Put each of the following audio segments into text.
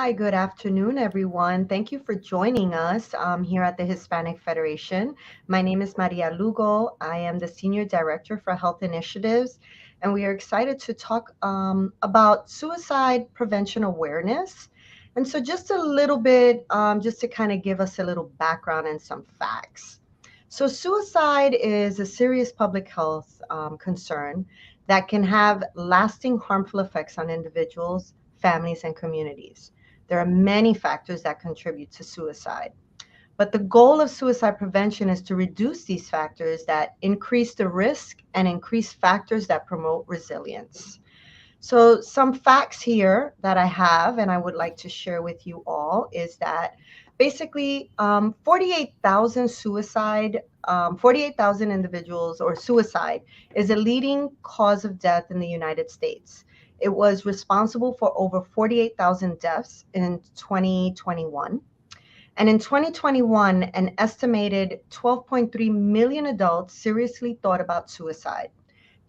Hi, good afternoon, everyone. Thank you for joining us here at the Hispanic Federation. My name is Maria Lugo. I am the Senior Director for Health Initiatives, and we are excited to talk about suicide prevention awareness. And so, just a little bit, just to kind of give us a little background and some facts. So, suicide is a serious public health concern that can have lasting harmful effects on individuals, families, and communities. There are many factors that contribute to suicide. But the goal of suicide prevention is to reduce these factors that increase the risk and increase factors that promote resilience. So, some facts here that I have and I would like to share with you all is that basically 48,000 individuals or suicide is a leading cause of death in the United States. It was responsible for over 48,000 deaths in 2021. And in 2021, an estimated 12.3 million adults seriously thought about suicide.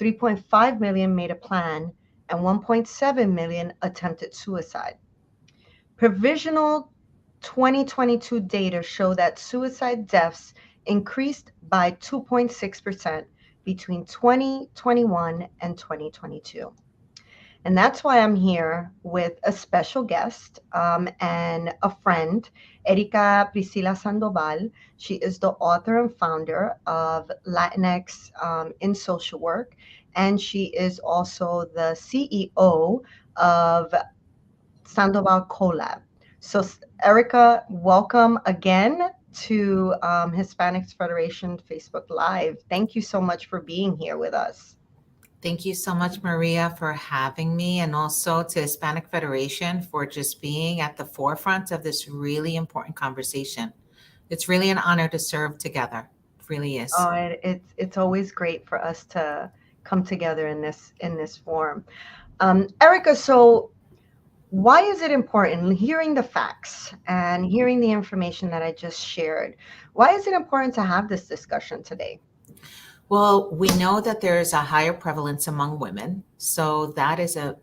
3.5 million made a plan, and 1.7 million attempted suicide. Provisional 2022 data show that suicide deaths increased by 2.6% between 2021 and 2022. And that's why I'm here with a special guest and a friend, Erika Priscila Sandoval. She is the author and founder of Latinx in Social Work, and she is also the CEO of Sandoval Collab. So, Erika, welcome again to Hispanics Federation Facebook Live. Thank you so much for being here with us. Thank you so much, Maria, for having me, and also to Hispanic Federation for just being at the forefront of this really important conversation. It's really an honor to serve together. It really is. It's always great for us to come together in this form. Erica, so why is it important hearing the facts and hearing the information that I just shared? Why is it important to have this discussion today? Well, we know that there is a higher prevalence among women, so that is a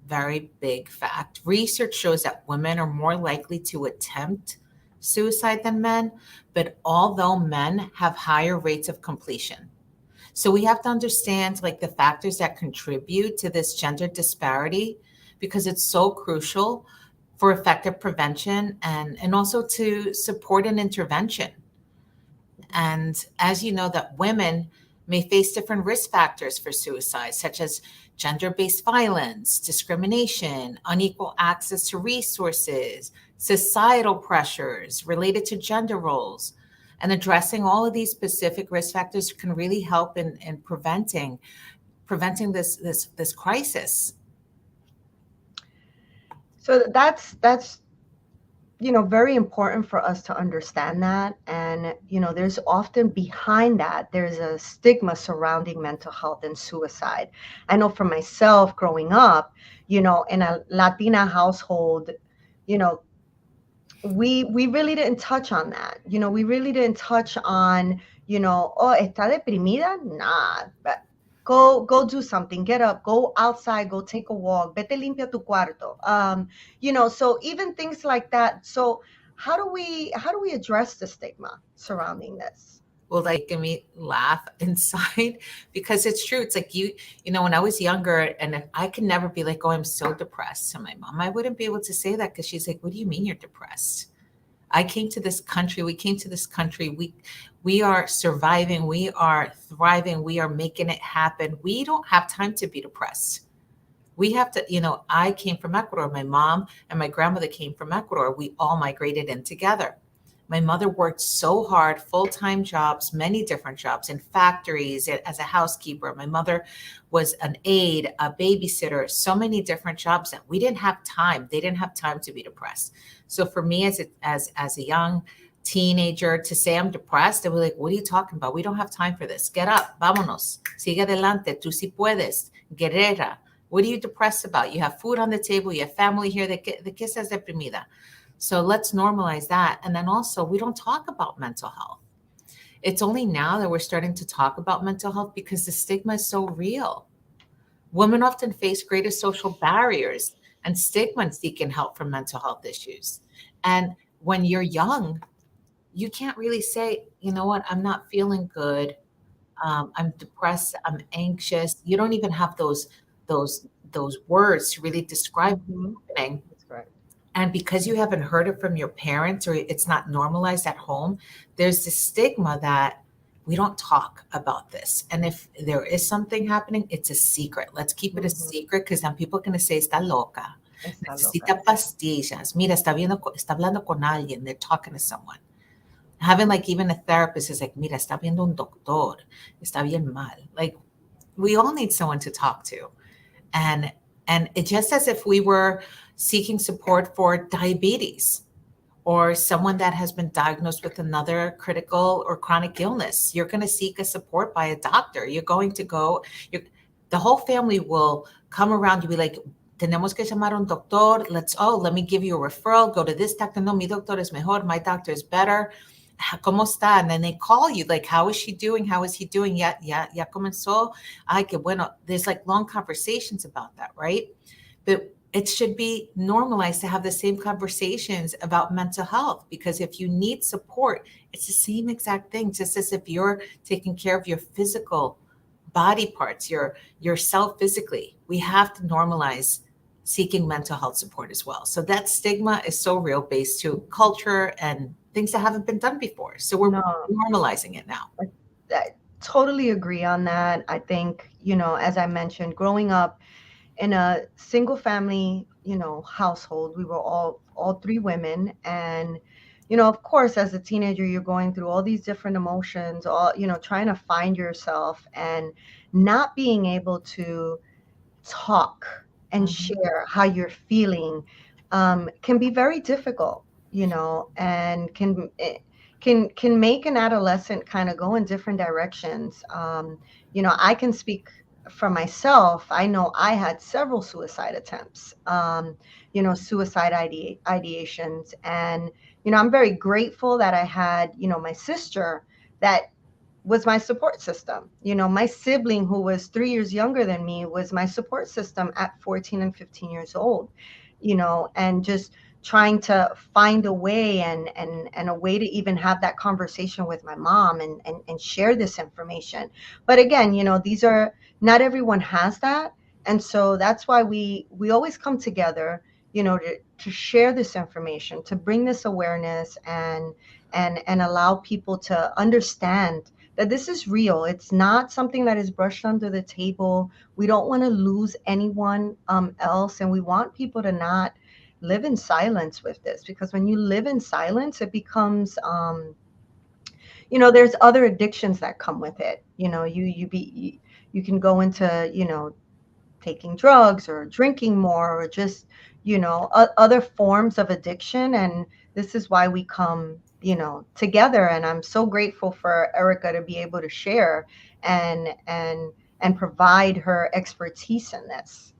very big fact. Research shows that women are more likely to attempt suicide than men, but although men have higher rates of completion. So we have to understand like the factors that contribute to this gender disparity because it's so crucial for effective prevention and also to support an intervention. And as you know, that women may face different risk factors for suicide, such as gender based violence, discrimination, unequal access to resources, societal pressures related to gender roles. And addressing all of these specific risk factors can really help in preventing this crisis. So that's very important for us to understand that. And there's often behind that there's a stigma surrounding mental health and suicide. I know for myself growing up, in a Latina household, you know we really didn't touch on that. We really didn't touch on, oh, está deprimida? Nah, but go do something. Get up, go outside, go take a walk. Vete limpia tu cuarto. So even things like that. So how do we address the stigma surrounding this? Will like make me laugh inside because it's true. It's like when I was younger and I could never be like, oh, I'm so depressed to my mom. I wouldn't be able to say that because she's like, what do you mean you're depressed? I came to this country. We came to this country. We are surviving. We are thriving. We are making it happen. We don't have time to be depressed. We have to, I came from Ecuador. My mom and my grandmother came from Ecuador. We all migrated in together. My mother worked so hard, full-time jobs, many different jobs in factories as a housekeeper. My mother was an aide, a babysitter, so many different jobs that we didn't have time. They didn't have time to be depressed. So for me as a young teenager to say I'm depressed, they were like, what are you talking about? We don't have time for this. Get up, vámonos, sigue adelante, tú sí puedes, guerrera. What are you depressed about? You have food on the table, you have family here, ¿de qué estás deprimida? So let's normalize that. And then also, we don't talk about mental health. It's only now that we're starting to talk about mental health because the stigma is so real. Women often face greater social barriers and stigma in seeking help for mental health issues. And when you're young, you can't really say, you know what, I'm not feeling good. I'm depressed. I'm anxious. You don't even have those words to really describe Hmm. what's happening. That's correct. And because you haven't heard it from your parents or it's not normalized at home, there's this stigma that we don't talk about this. And if there is something happening, it's a secret. Let's keep it a Hmm. secret because then people are going to say, está loca, Está loca. necesita pastillas. Mira, está hablando con alguien. They're talking to someone. Having like even a therapist is like, mira, está viendo un doctor. Está bien mal. Like we all need someone to talk to. And it just as if we were seeking support for diabetes or someone that has been diagnosed with another critical or chronic illness. You're going to seek a support by a doctor. You're going to go, the whole family will come around you, be like, tenemos que llamar a un doctor. Let me give you a referral. Go to this doctor. No, mi doctor es mejor. My doctor is better. ¿Cómo está? And then they call you, like, how is she doing? How is he doing? Ya comenzó. Ay, qué bueno. There's like long conversations about that, right? But it should be normalized to have the same conversations about mental health because if you need support, it's the same exact thing, just as if you're taking care of your physical body parts, yourself physically. We have to normalize seeking mental health support as well. So that stigma is so real based to culture and things that haven't been done before. So we're No, normalizing it now. I totally agree on that. I think, as I mentioned, growing up in a single family, household, we were all three women. And, of course, as a teenager, you're going through all these different emotions, all, trying to find yourself and not being able to talk and Mhm. share how you're feeling can be very difficult, and can make an adolescent kind of go in different directions. I can speak for myself. I know I had several suicide attempts, suicide ideations, and I'm very grateful that I had my sister that was my support system. My sibling, who was 3 years younger than me, was my support system at 14 and 15 years old, and just trying to find a way and a way to even have that conversation with my mom and share this information. But again, these are not everyone has that. And so that's why we always come together, to share this information, to bring this awareness and allow people to understand that this is real. It's not something that is brushed under the table. We don't want to lose anyone else, and we want people to not live in silence with this, because when you live in silence, it becomes, there's other addictions that come with it. You can go into, taking drugs or drinking more, or just other forms of addiction. And this is why we come together. And I'm so grateful for Erica to be able to share and provide her expertise in this.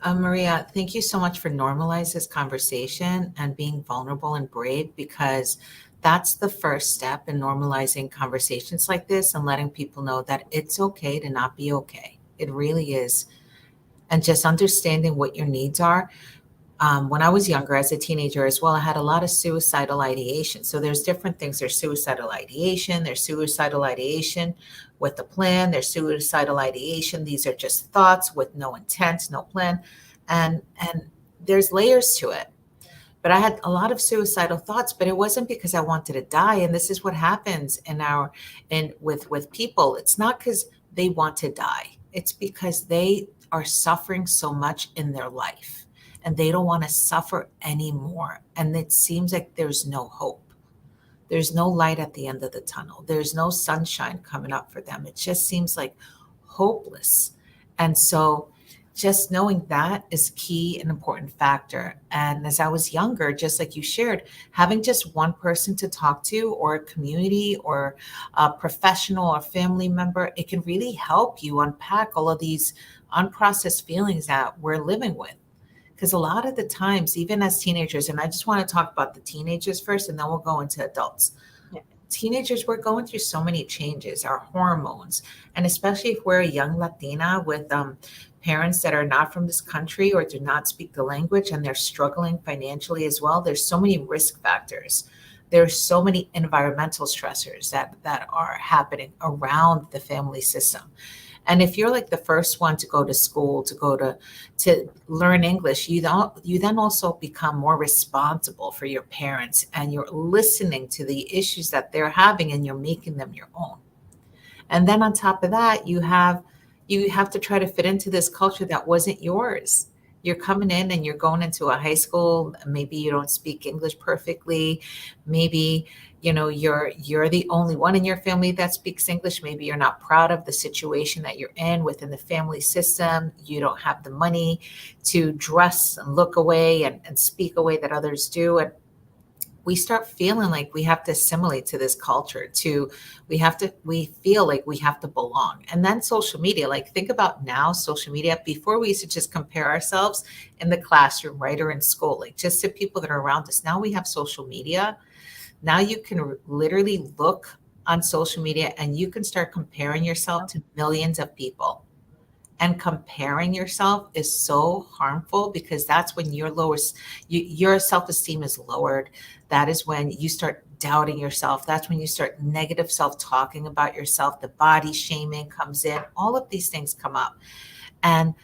Maria, thank you so much for normalizing this conversation and being vulnerable and brave because that's the first step in normalizing conversations like this and letting people know that it's okay to not be okay. It really is. And just understanding what your needs are. When I was younger, as a teenager as well, I had a lot of suicidal ideation. So there's different things. There's suicidal ideation with a plan. There's suicidal ideation. These are just thoughts with no intent, no plan, and there's layers to it. But I had a lot of suicidal thoughts, but it wasn't because I wanted to die. And this is what happens with people. It's not because they want to die. It's because they are suffering so much in their life and they don't want to suffer anymore. And it seems like there's no hope. There's no light at the end of the tunnel. There's no sunshine coming up for them. It just seems like hopeless. And so just knowing that is key and important factor. And as I was younger, just like you shared, having just one person to talk to or a community or a professional or family member, it can really help you unpack all of these unprocessed feelings that we're living with. Because a lot of the times, even as teenagers, and I just want to talk about the teenagers first, and then we'll go into adults. Yeah. teenagers, we're going through so many changes, our hormones, and especially if we're a young Latina with parents that are not from this country or do not speak the language and they're struggling financially as well. There's so many risk factors. There's so many environmental stressors that are happening around the family system. And if you're like the first one to go to school, to learn English, you then also become more responsible for your parents, and you're listening to the issues that they're having and you're making them your own. And then on top of that, you have to try to fit into this culture that wasn't yours. You're coming in and you're going into a high school, maybe you don't speak English perfectly, maybe you're the only one in your family that speaks English, maybe you're not proud of the situation that you're in within the family system, you don't have the money to dress and look away and speak a way that others do, and we start feeling like we have to assimilate to this culture, we feel like we have to belong. And then social media, like think about now social media. Before we used to just compare ourselves in the classroom, right, or in school, like just to people that are around us. Now we have social media. Now you can literally look on social media and you can start comparing yourself to millions of people. And comparing yourself is so harmful because that's when your self-esteem is lowered. That is when you start doubting yourself. That's when you start negative self-talking about yourself. The body shaming comes in. All of these things come up. And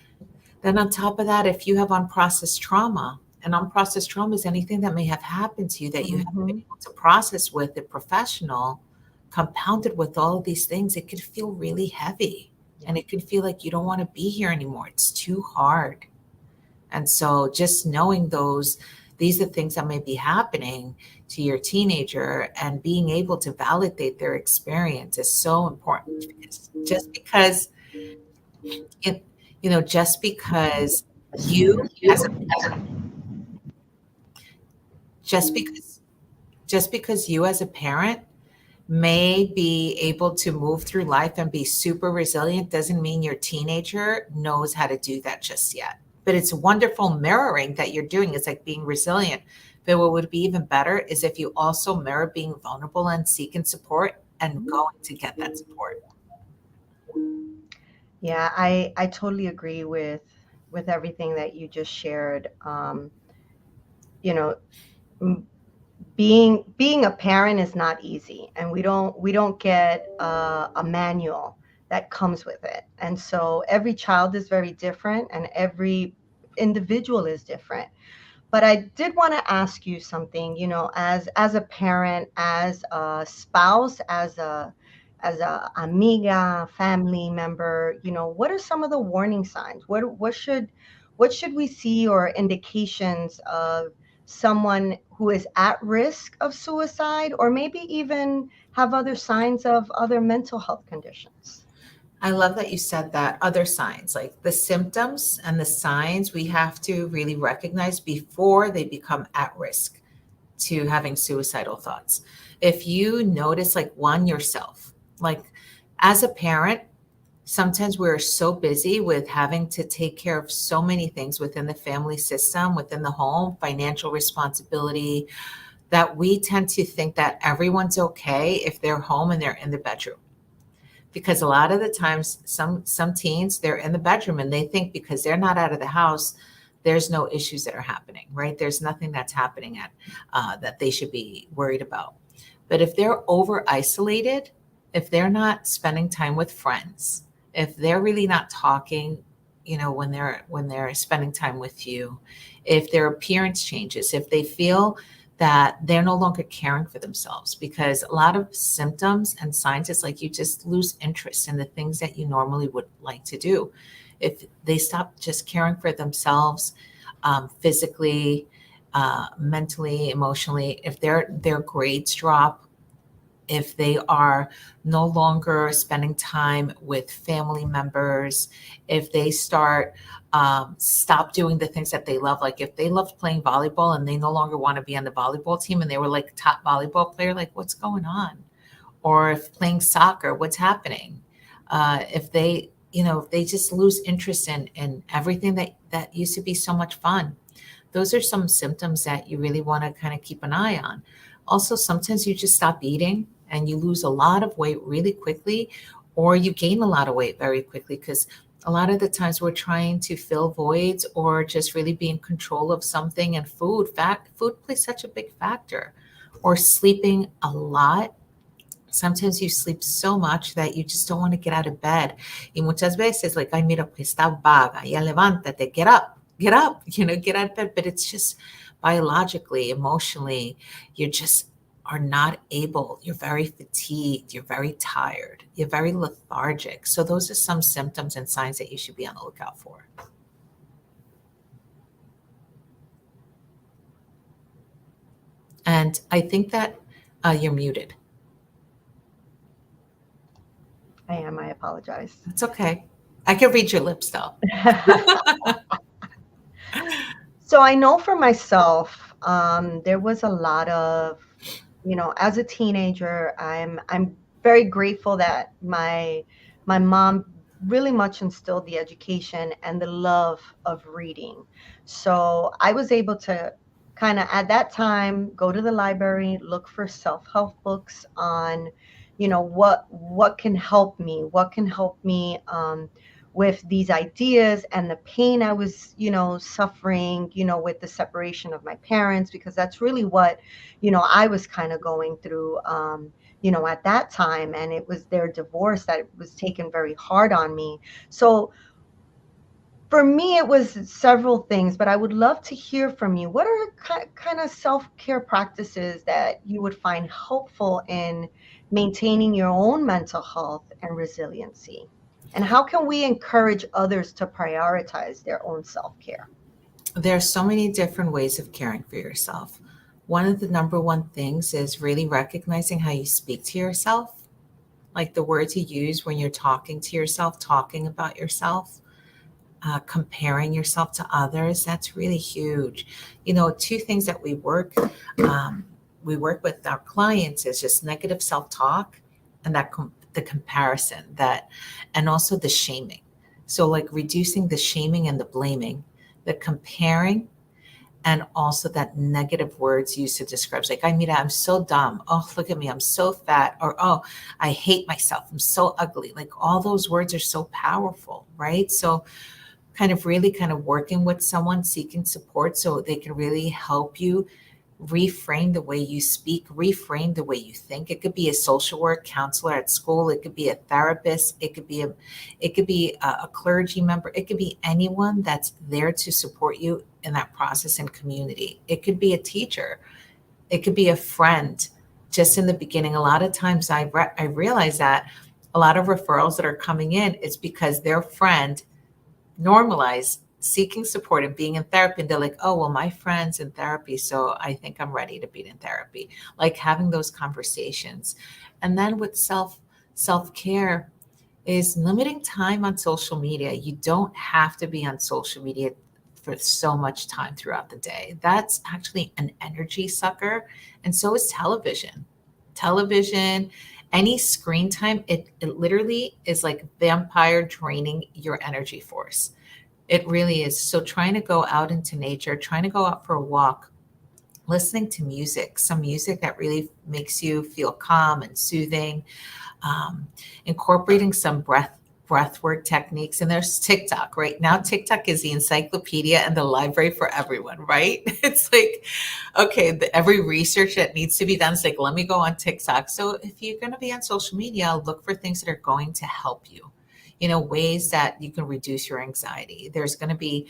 then on top of that, if you have unprocessed trauma, and unprocessed trauma is anything that may have happened to you that you haven't been able to process with a professional, compounded with all of these things, it could feel really heavy. And it can feel like you don't want to be here anymore. It's too hard. And so just knowing these are things that may be happening to your teenager and being able to validate their experience is so important. Because just because it, just because you as a just because you as a parent may be able to move through life and be super resilient doesn't mean your teenager knows how to do that just yet. But it's wonderful mirroring that you're doing. It's like being resilient. But what would be even better is if you also mirror being vulnerable and seeking support and going to get that support. Yeah, I totally agree with everything that you just shared. You know, m- being a parent is not easy, and we don't get a manual that comes with it. And so every child is very different, and every individual is different. But I did want to ask you something, as a parent, as a spouse, as a amiga, family member, what are some of the warning signs? What should we see, or indications of someone who is at risk of suicide, or maybe even have other signs of other mental health conditions? I love that you said that. Other signs, like the symptoms and the signs, we have to really recognize before they become at risk to having suicidal thoughts. If you notice, like one yourself, like as a parent, sometimes we're so busy with having to take care of so many things within the family system, within the home, financial responsibility, that we tend to think that everyone's okay if they're home and they're in the bedroom. Because a lot of the times some teens, they're in the bedroom and they think because they're not out of the house, there's no issues that are happening, right? There's nothing that's happening that they should be worried about. But if they're over isolated, if they're not spending time with friends, if they're really not talking, when they're spending time with you, if their appearance changes, if they feel that they're no longer caring for themselves, because a lot of symptoms and signs is like you just lose interest in the things that you normally would like to do. If they stop just caring for themselves, physically, mentally, emotionally, if their grades drop, if they are no longer spending time with family members, if they stop doing the things that they love, like if they loved playing volleyball and they no longer want to be on the volleyball team and they were like top volleyball player, like what's going on? Or if playing soccer, what's happening? If they just lose interest in everything that used to be so much fun. Those are some symptoms that you really want to kind of keep an eye on. Also, sometimes you just stop eating. and you lose a lot of weight really quickly, or you gain a lot of weight very quickly, because a lot of the times we're trying to fill voids or just really be in control of something, and food plays such a big factor. Or sleeping a lot. Sometimes you sleep so much that you just don't want to get out of bed. Y muchas veces, like, ay, mira, que está vaga, ya levántate, get up, get out of bed. But it's just biologically, emotionally, you just are not able. You're very fatigued, you're very tired, you're very lethargic. So those are some symptoms and signs that you should be on the lookout for. And I think that you're muted. I am. I apologize. It's okay. I can read your lips though. So I know for myself, there was a lot of, as a teenager, I'm very grateful that my mom really much instilled the education and the love of reading. So I was able to kind of at that time go to the library, look for self-help books on, what can help me, with these ideas and the pain I was, suffering, with the separation of my parents, because that's really what, I was kind of going through, at that time. And it was their divorce that was taken very hard on me. So for me, it was several things, but I would love to hear from you. What are kind of self-care practices that you would find helpful in maintaining your own mental health and resiliency? And how can we encourage others to prioritize their own self-care? There are so many different ways of caring for yourself. One of the number one things is really recognizing how you speak to yourself, like the words you use when you're talking to yourself, talking about yourself, comparing yourself to others. That's really huge. Two things that we work with our clients is just negative self-talk, and the comparison, that, and also the shaming. So, like, reducing the shaming and the blaming, the comparing, and also that negative words used to describe, like, I mean, I'm so dumb. Oh, look at me, I'm so fat. Or, oh, I hate myself, I'm so ugly. Like, all those words are so powerful, right? So kind of working with someone, seeking support so they can really help you reframe the way you speak, reframe the way you think. It could be a social work counselor at school, it could be a therapist, it could be a clergy member, it could be anyone that's there to support you in that process and community. It could be a teacher, it could be a friend. Just in the beginning, a lot of times I realize that a lot of referrals that are coming in is because their friend normalize seeking support and being in therapy, and they're like, oh, well, my friend's in therapy, so I think I'm ready to be in therapy. Like, having those conversations. And then with self-care is limiting time on social media. You don't have to be on social media for so much time throughout the day. That's actually an energy sucker. And so is television, any screen time. It literally is like vampire draining your energy force. It really is. So trying to go out into nature, trying to go out for a walk, listening to music, some music that really makes you feel calm and soothing, incorporating some breath work techniques. And there's TikTok right now. TikTok is the encyclopedia and the library for everyone, right? It's like, okay, every research that needs to be done is like, let me go on TikTok. So if you're going to be on social media, look for things that are going to help you. Ways that you can reduce your anxiety. There's going to be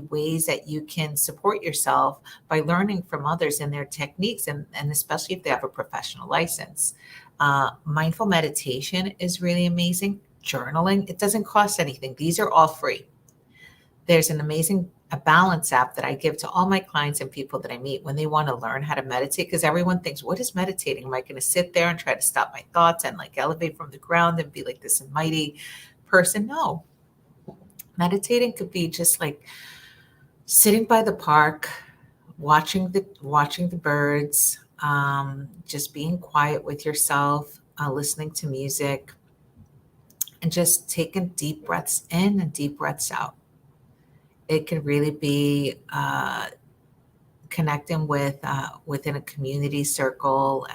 ways that you can support yourself by learning from others and their techniques, and especially if they have a professional license. Mindful meditation is really amazing. Journaling, it doesn't cost anything. These are all free. There's an amazing a balance app that I give to all my clients and people that I meet when they want to learn how to meditate, because everyone thinks, what is meditating? Am I going to sit there and try to stop my thoughts and like elevate from the ground and be like this mighty person? No. Meditating could be just like sitting by the park, watching the birds, just being quiet with yourself, listening to music, and just taking deep breaths in and deep breaths out. It can really be connecting with within a community circle,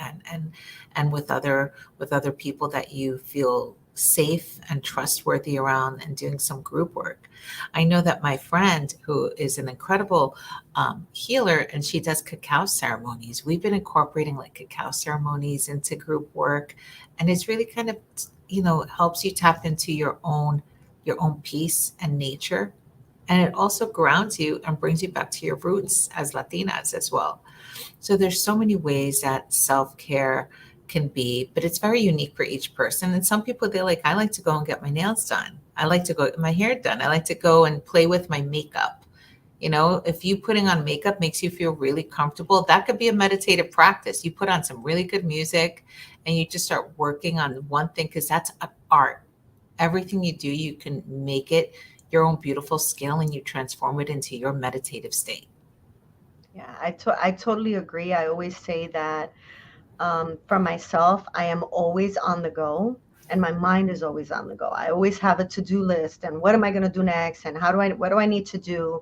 and with other people that you feel safe and trustworthy around, and doing some group work. I know that my friend, who is an incredible healer, and she does cacao ceremonies. We've been incorporating like cacao ceremonies into group work, and it's really kind of, helps you tap into your own peace and nature, and it also grounds you and brings you back to your roots as Latinas as well. So there's so many ways that self-care can be, but it's very unique for each person. And some people, they're like, I like to go and get my nails done. I like to go get my hair done. I like to go and play with my makeup. If you putting on makeup makes you feel really comfortable, that could be a meditative practice. You put on some really good music and you just start working on one thing, because that's an art. Everything you do, you can make it your own beautiful skill, and you transform it into your meditative state. Yeah, I totally agree. I always say that for myself, I am always on the go, and my mind is always on the go. I always have a to-do list, and what am I going to do next, and what do I need to do,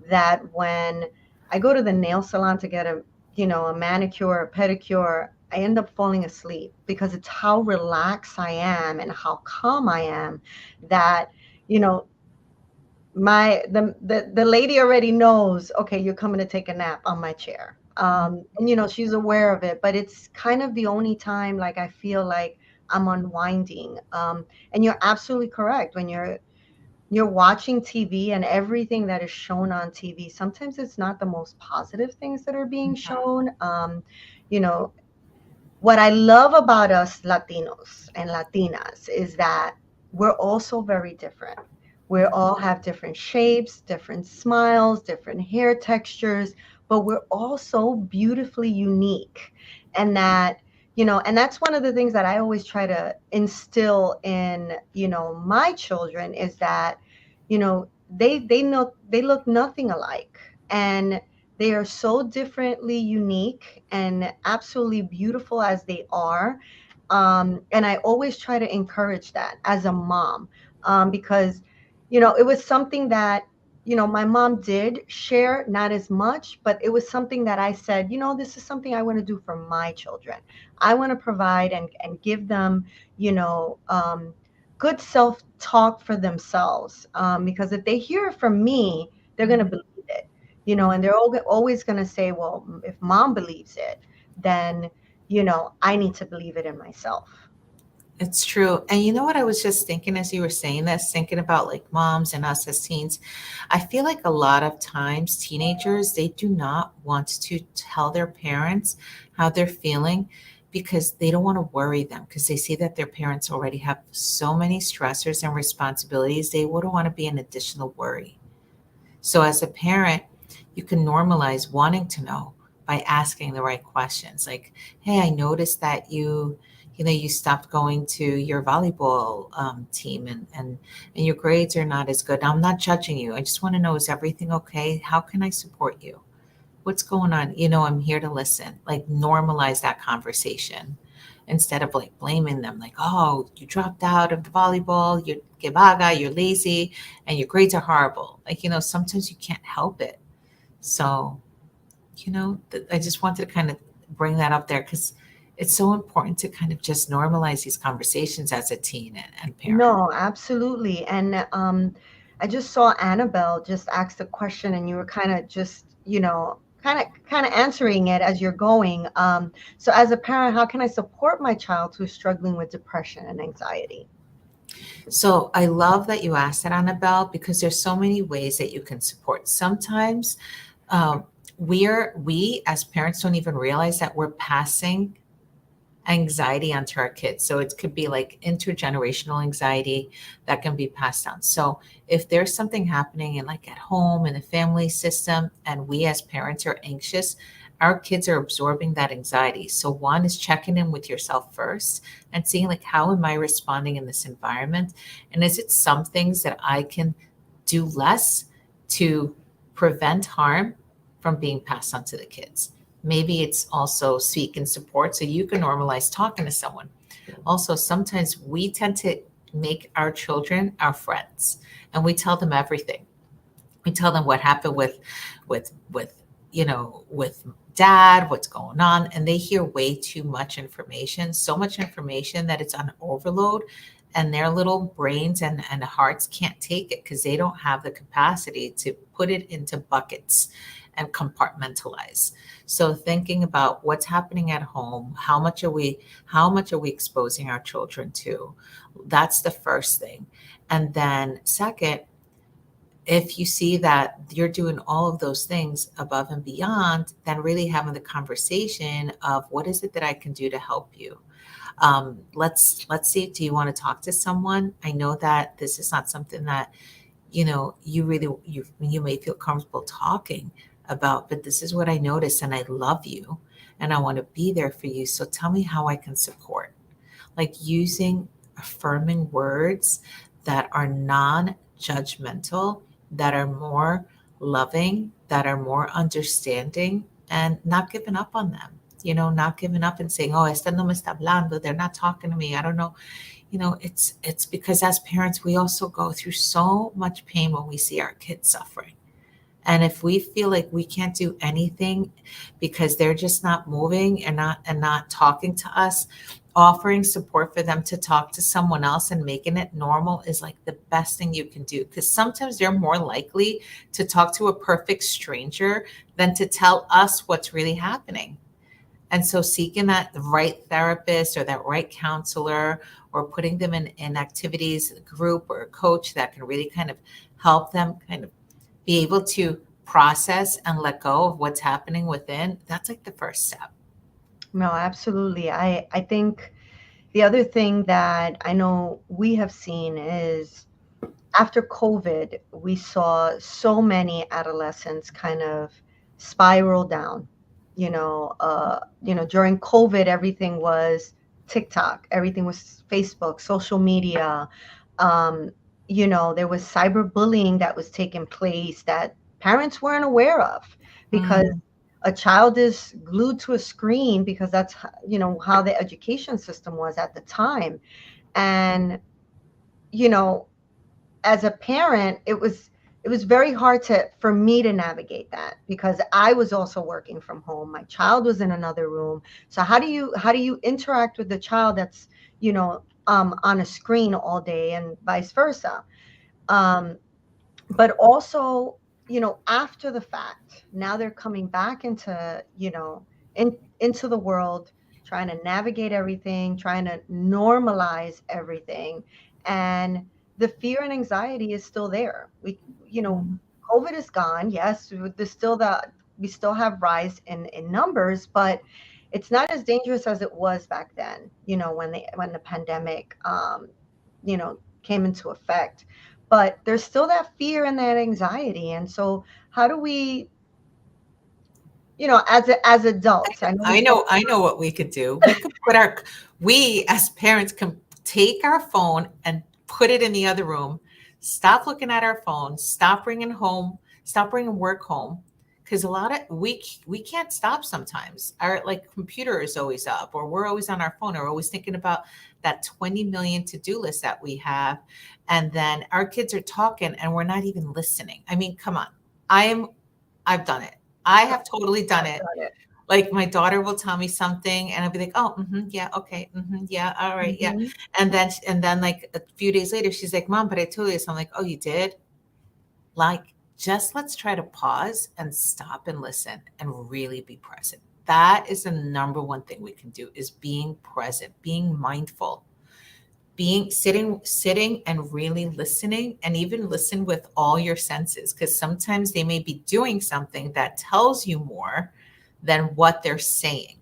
that when I go to the nail salon to get a manicure, a pedicure, I end up falling asleep because it's how relaxed I am and how calm I am that, you know, the lady already knows, okay, you're coming to take a nap on my chair. And she's aware of it, but it's kind of the only time like I feel like I'm unwinding. And you're absolutely correct. When you're watching TV, and everything that is shown on TV, sometimes it's not the most positive things that are being shown. You know, what I love about us Latinos and Latinas is that we're also very different. We all have different shapes, different smiles, different hair textures, but we're also beautifully unique. And and that's one of the things that I always try to instill in, my children, is that, they know they look nothing alike. And they are so differently unique and absolutely beautiful as they are. And I always try to encourage that as a mom, because, it was something that, my mom did share, not as much, but it was something that I said, this is something I want to do for my children. I want to provide and give them, you know, good self talk for themselves. Because if they hear it from me, they're going to believe it, and they're always going to say, well, if mom believes it, then, I need to believe it in myself. It's true. And you know what I was just thinking as you were saying this, thinking about like moms and us as teens. I feel like a lot of times teenagers, they do not want to tell their parents how they're feeling, because they don't want to worry them, because they see that their parents already have so many stressors and responsibilities. They wouldn't want to be an additional worry. So as a parent, you can normalize wanting to know by asking the right questions. Like, hey, I noticed that you stopped going to your volleyball team, and your grades are not as good. Now, I'm not judging you. I just want to know, is everything okay? How can I support you? What's going on? I'm here to listen. Like, normalize that conversation instead of like blaming them, like, oh, you dropped out of the volleyball, you're que vaga, you're lazy, and your grades are horrible. Like, sometimes you can't help it. So, I just wanted to kind of bring that up there, because it's so important to kind of just normalize these conversations as a teen and parent. No, absolutely. And I just saw Annabelle just ask the question, and you were kind of just, kind of answering it as you're going. So as a parent, how can I support my child who's struggling with depression and anxiety? So I love that you asked that, Annabelle, because there's so many ways that you can support. Sometimes we as parents don't even realize that we're passing anxiety onto our kids. So it could be like intergenerational anxiety that can be passed down. So if there's something happening in like at home in the family system, and we as parents are anxious, our kids are absorbing that anxiety. So one is checking in with yourself first and seeing like, how am I responding in this environment? And is it some things that I can do less to prevent harm from being passed on to the kids? Maybe it's also seeking support so you can normalize talking to someone. Also, sometimes we tend to make our children our friends, and we tell them everything. We tell them what happened with with dad, what's going on, and they hear way too much information, so much information that it's on overload, and their little brains and hearts can't take it because they don't have the capacity to put it into buckets and compartmentalize. So thinking about what's happening at home, how much are we exposing our children to? That's the first thing. And then second, if you see that you're doing all of those things above and beyond, then really having the conversation of what is it that I can do to help you. Let's see. Do you want to talk to someone? I know that this is not something that you may feel comfortable talking about, but this is what I noticed, and I love you, and I want to be there for you. So tell me how I can support. Like using affirming words that are non-judgmental, that are more loving, that are more understanding, and not giving up on them. Not giving up and saying, "Oh, esta no me está hablando. They're not talking to me. I don't know." It's because as parents, we also go through so much pain when we see our kids suffering. And if we feel like we can't do anything because they're just not moving and not talking to us, offering support for them to talk to someone else and making it normal is like the best thing you can do. Because sometimes they're more likely to talk to a perfect stranger than to tell us what's really happening. And so seeking that right therapist or that right counselor, or putting them in activities, a group or a coach that can really kind of help them kind of be able to process and let go of what's happening within, that's like the first step. No, absolutely. I think the other thing that I know we have seen is after COVID, we saw so many adolescents kind of spiral down. During COVID, everything was TikTok, everything was Facebook, social media. Um, there was cyberbullying that was taking place that parents weren't aware of because Mm, a child is glued to a screen because that's how the education system was at the time. And you know as a parent, it was very hard to for me to navigate that because I was also working from home. My child was in another room. So how do you interact with the child that's on a screen all day and vice versa? Um, but also, after the fact, now they're coming back into the world, trying to navigate everything, trying to normalize everything. And the fear and anxiety is still there. You know, mm, COVID is gone. Yes, we still have rise in numbers, but it's not as dangerous as it was back then, when the pandemic came into effect. But there's still that fear and that anxiety. And so how do we, as adults, I know we talk. I know what we could do. We as parents can take our phone and put it in the other room, stop looking at our phone, stop bringing work home. Because a lot of we can't stop sometimes. Our like computer is always up, or we're always on our phone, or always thinking about that 20 million to-do list that we have. And then our kids are talking and we're not even listening. I mean, come on. I've done it. I have totally done I've it. done it. Like my daughter will tell me something and I'll be like, "Oh, yeah, okay, yeah, all right, yeah." Hmm. And then like a few days later, she's like, "Mom, but I told you this." I'm like, "Oh, you did?" Like, just let's try to pause and stop and listen and really be present. That is the number one thing we can do, is being present, being mindful, being sitting and really listening, and even listen with all your senses, because sometimes they may be doing something that tells you more than what they're saying,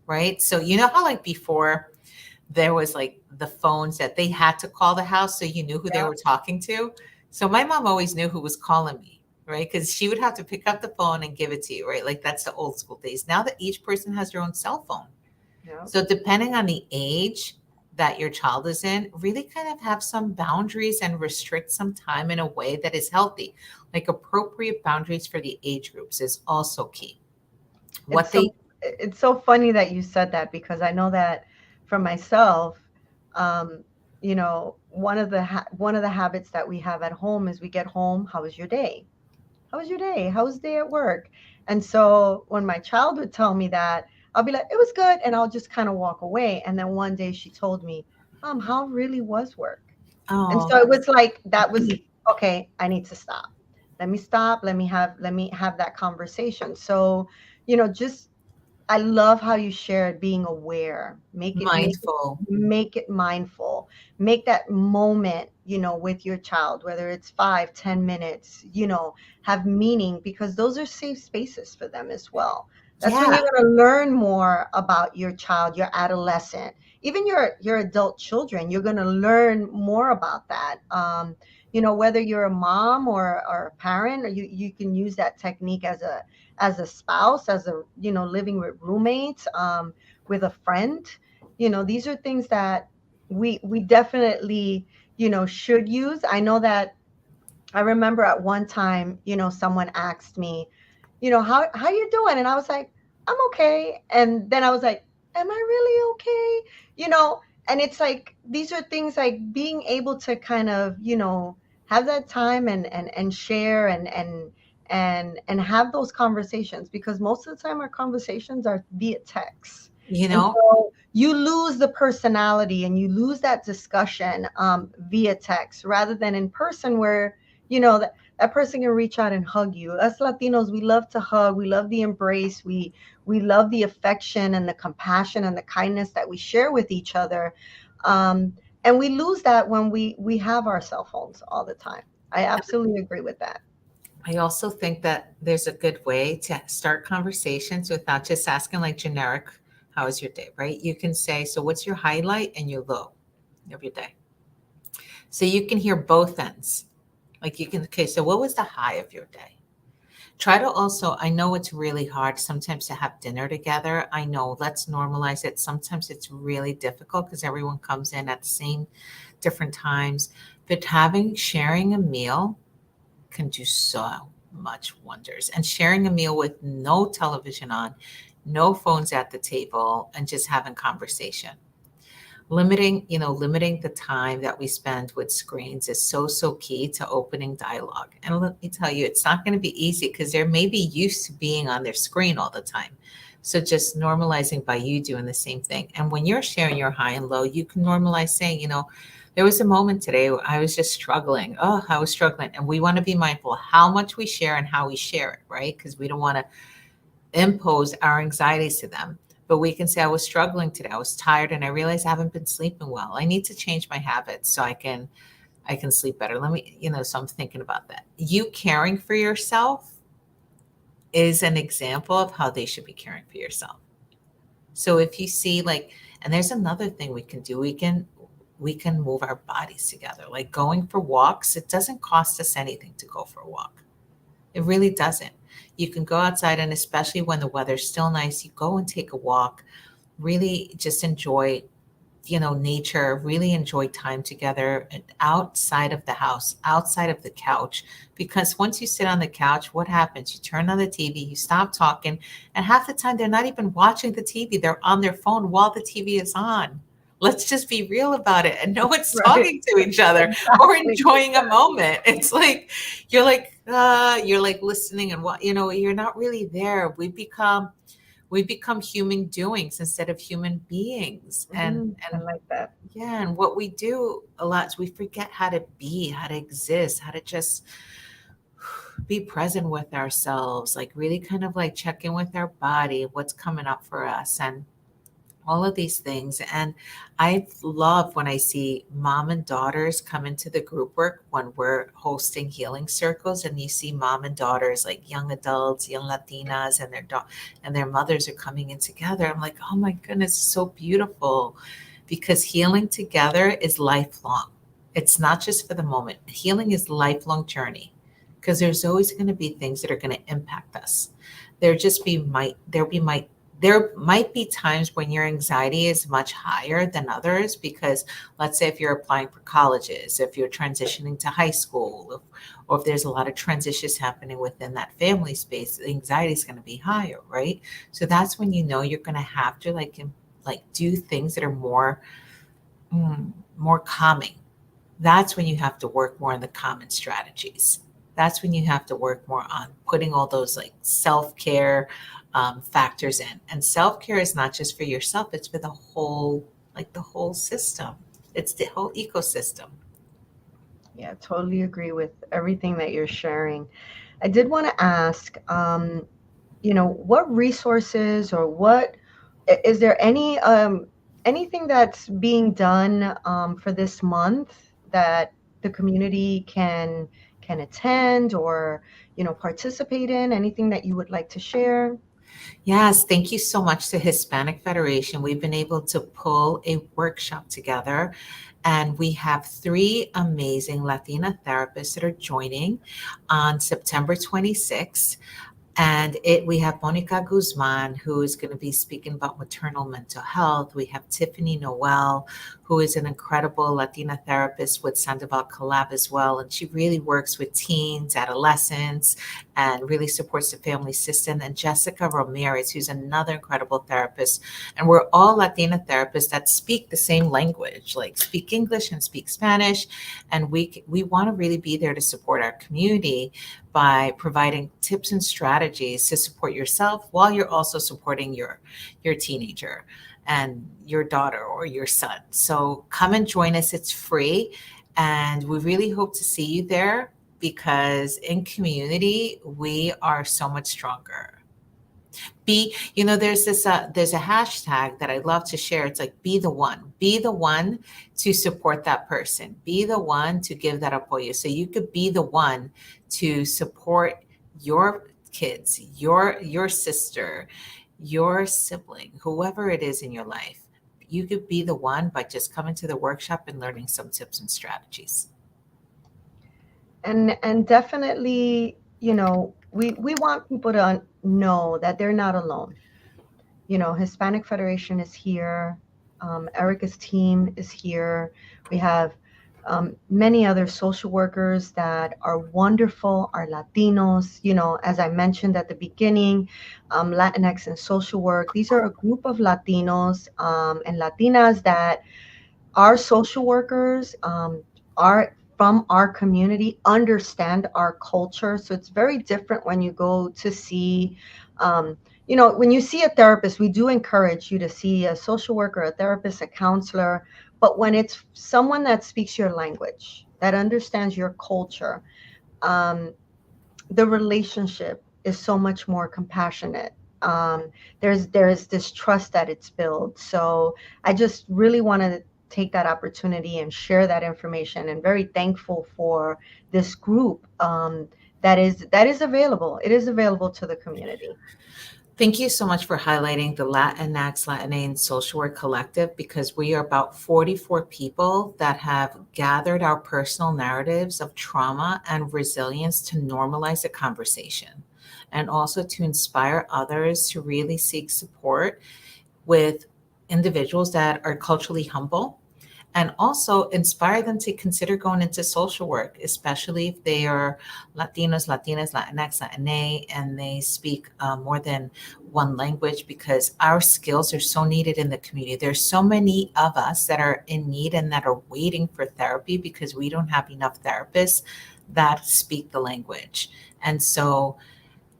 right? So you know how like before there was like the phones that they had to call the house so you knew who they Yeah. were talking to. So my mom always knew who was calling me, right? Because she would have to pick up the phone and give it to you, right? Like that's the old school days. Now that each person has their own cell phone. Yeah. So depending on the age that your child is in, really kind of have some boundaries and restrict some time in a way that is healthy. Like appropriate boundaries for the age groups is also key. It's What so they it's so funny that you said that because I know that for myself, one of the habits that we have at home is we get home, how was your day? How was your day? How was the day at work? And so when my child would tell me that, I'll be like, it was good. And I'll just kind of walk away. And then one day she told me, Mom, how really was work? And Oh, so it was like, that was, okay, I need to stop. Let me stop. Let me have that conversation. So, just I love how you shared being aware. mindful. Make it mindful. Make that moment, with your child, whether it's 5, 10 minutes, have meaning, because those are safe spaces for them as well. That's when Yeah. you're going to learn more about your child, your adolescent, even your adult children. You're going to learn more about that. Whether you're a mom or a parent, or you can use that technique as a spouse, as a, living with roommates, with a friend. These are things that we definitely, should use. I know that I remember at one time, someone asked me, how you doing? And I was like, I'm okay. And then I was like, am I really okay? And it's like, these are things like being able to kind of, have that time and share and have those conversations, because most of the time our conversations are via text. You And know, so you lose the personality and you lose that discussion, via text rather than in person, where, that person can reach out and hug you. Us Latinos, we love to hug. We love the embrace. We love the affection and the compassion and the kindness that we share with each other. And we lose that when we have our cell phones all the time. I absolutely agree with that. I also think that there's a good way to start conversations without just asking like generic, how was your day, right? You can say, so what's your highlight and your low of your day? So you can hear both ends. Like you can, okay, so what was the high of your day? Try to also, I know it's really hard sometimes to have dinner together. I know, let's normalize it. Sometimes it's really difficult because everyone comes in at the same different times. But sharing a meal can do so much wonders. And sharing a meal with no television on, no phones at the table, and just having conversation. Limiting the time that we spend with screens is so key to opening dialogue. And let me tell you, it's not going to be easy because they're maybe used to being on their screen all the time. So just normalizing by you doing the same thing. And when you're sharing your high and low, you can normalize saying, there was a moment today where I was just struggling. Oh, I was struggling. And we want to be mindful how much we share and how we share it, right? Because we don't want to impose our anxieties to them. But we can say, I was struggling today. I was tired and I realized I haven't been sleeping well. I need to change my habits so I can sleep better. So I'm thinking about that. You caring for yourself is an example of how they should be caring for yourself. So if you see and there's another thing we can do. We can move our bodies together. Like going for walks, it doesn't cost us anything to go for a walk. It really doesn't. You can go outside, and especially when the weather's still nice, you go and take a walk. Really just enjoy, nature, really enjoy time together and outside of the house, outside of the couch. Because once you sit on the couch, what happens? You turn on the TV, you stop talking, and half the time they're not even watching the TV. They're on their phone while the TV is on. Let's just be real about it. And no one's Right. talking to each other or Exactly. enjoying a moment. It's like you're like listening and you're not really there. We become human doings instead of human beings. and I and like that. yeah, and what we do a lot is we forget how to be, how to exist, how to just be present with ourselves, like really kind of like check in with our body, what's coming up for us, and all of these things. And I love when I see mom and daughters come into the group work when we're hosting healing circles, and you see mom and daughters, like young adults, young Latinas, and their mothers are coming in together. I'm like, oh my goodness, it's so beautiful, because healing together is lifelong. It's not just for the moment. Healing is a lifelong journey, because there's always going to be things that are going to impact us. There might be times when your anxiety is much higher than others, because let's say if you're applying for colleges, if you're transitioning to high school, or if there's a lot of transitions happening within that family space, the anxiety is going to be higher, right? So that's when you're going to have to do things that are more calming. That's when you have to work more on the common strategies. That's when you have to work more on putting all those like self-care factors in. And self-care is not just for yourself, it's for the whole, like the whole system. It's the whole ecosystem. Yeah, totally agree with everything that you're sharing. I did want to ask, what resources or is there anything that's being done for this month that the community can attend or participate in? Anything that you would like to share? Yes, thank you so much to Hispanic Federation. We've been able to pull a workshop together, and we have three amazing Latina therapists that are joining on September 26th. And we have Monica Guzman, who is going to be speaking about maternal mental health. We have Tiffany Noel, who is an incredible Latina therapist with Sandoval Collab as well. And she really works with teens, adolescents, and really supports the family system. And Jessica Ramirez, who's another incredible therapist. And we're all Latina therapists that speak the same language, like speak English and speak Spanish. And we want to really be there to support our community by providing tips and strategies to support yourself while you're also supporting your teenager and your daughter or your son. So come and join us. It's free, and we really hope to see you there because in community we are so much stronger. There's a hashtag that I love to share. It's like be the one to support that person, be the one to give that apoyo. So you could be the one to support your kids, your sister, your sibling, whoever it is in your life. You could be the one by just coming to the workshop and learning some tips and strategies. And definitely, we want people to know that they're not alone. Hispanic Federation is here. Erica's team is here. We have many other social workers that are wonderful, are Latinos. As I mentioned at the beginning, Latinx and social work. These are a group of Latinos and Latinas that our social workers are from our community, understand our culture. So it's very different when you go to see, when you see a therapist, we do encourage you to see a social worker, a therapist, a counselor. But when it's someone that speaks your language, that understands your culture, um, the relationship is so much more compassionate. There's this trust that it's built. So I just really want to take that opportunity and share that information, and very thankful for this group that is available. It is available to the community. Thank you so much for highlighting the Latinx, Latinx Social Work Collective because we are about 44 people that have gathered our personal narratives of trauma and resilience to normalize the conversation and also to inspire others to really seek support with individuals that are culturally humble and also inspire them to consider going into social work, especially if they are Latinos, Latinas, Latinx, Latina, and they speak more than one language because our skills are so needed in the community. There's so many of us that are in need and that are waiting for therapy because we don't have enough therapists that speak the language.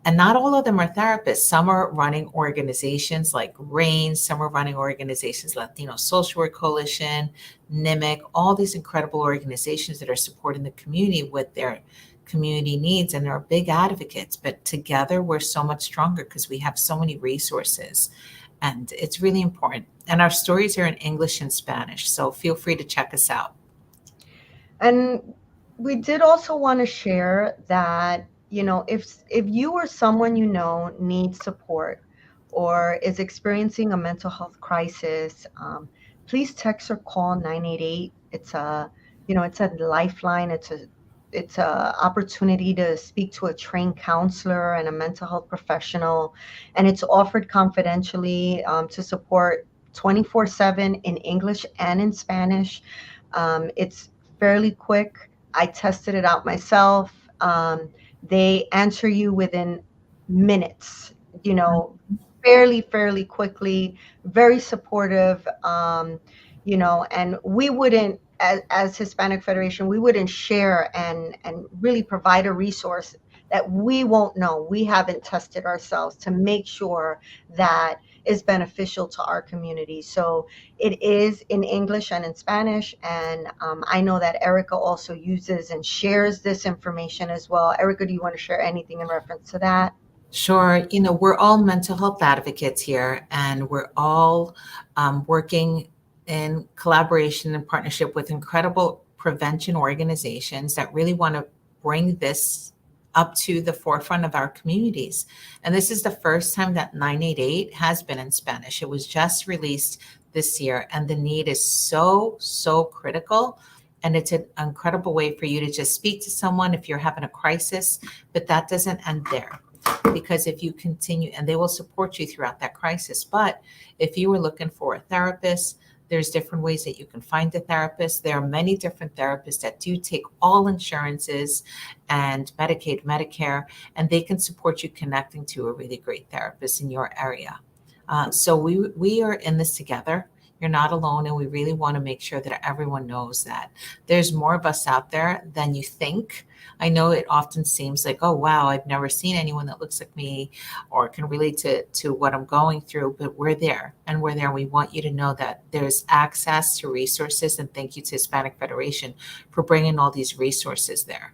And not all of them are therapists. Some are running organizations like RAIN, some are running organizations, Latino Social Work Coalition, NIMIC, all these incredible organizations that are supporting the community with their community needs and are big advocates. But together we're so much stronger because we have so many resources. And it's really important. And our stories are in English and Spanish. So feel free to check us out. And we did also want to share that, if you or someone needs support or is experiencing a mental health crisis, please text or call 988. It's a lifeline. It's a opportunity to speak to a trained counselor and a mental health professional, and it's offered confidentially to support 24/7 in English and in Spanish. It's fairly quick. I tested it out myself. They answer you within minutes, fairly quickly, very supportive, and we wouldn't, as Hispanic Federation, we wouldn't share and really provide a resource that we won't know. We haven't tested ourselves to make sure that is beneficial to our community. So it is in English and in Spanish. And I know that Erica also uses and shares this information as well. Erica, do you want to share anything in reference to that? Sure. We're all mental health advocates here, and we're all working in collaboration and partnership with incredible prevention organizations that really want to bring this up to the forefront of our communities. And this is the first time that 988 has been in Spanish. It was just released this year, and the need is so, so critical. And it's an incredible way for you to just speak to someone if you're having a crisis, but that doesn't end there, because if you continue, and they will support you throughout that crisis. But if you were looking for a therapist, there's different ways that you can find a therapist. There are many different therapists that do take all insurances and Medicaid, Medicare, and they can support you connecting to a really great therapist in your area. So we are in this together. You're not alone, and we really want to make sure that everyone knows that there's more of us out there than you think. I know it often seems like, oh, wow, I've never seen anyone that looks like me or can relate to what I'm going through, but we're there, and we're there. We want you to know that there's access to resources, and thank you to Hispanic Federation for bringing all these resources there.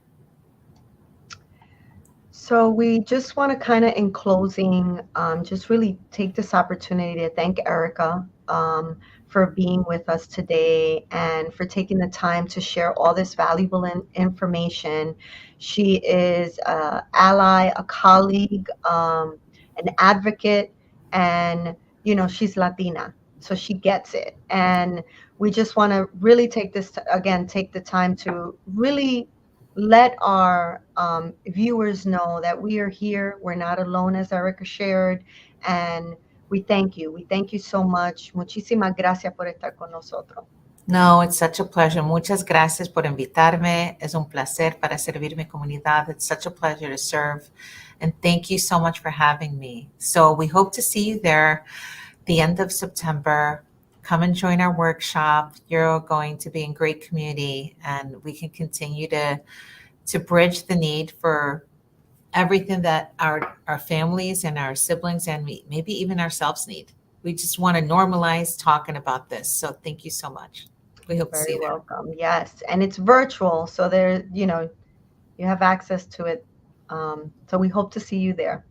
So we just want to kind of, in closing, just really take this opportunity to thank Erica for being with us today and for taking the time to share all this valuable information. She is an ally, a colleague, an advocate, and she's Latina, so she gets it. And we just want to really take this again, take the time to really let our viewers know that we are here. We're not alone, as Erica shared, and we thank you. We thank you so much. Muchísimas gracias por estar con nosotros. No, it's such a pleasure. Muchas gracias por invitarme. Es un placer para servir mi comunidad. It's such a pleasure to serve. And thank you so much for having me. So we hope to see you there the end of September. Come and join our workshop. You're going to be in great community, and we can continue to bridge the need for everything that our families and our siblings and maybe even ourselves need. We just want to normalize talking about this. So thank you so much. We hope to see Very you there. welcome. Yes, and it's virtual, so there, you have access to it. So we hope to see you there.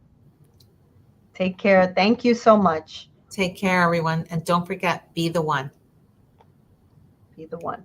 Take care. Thank you so much. Take care, everyone. And don't forget, be the one. Be the one.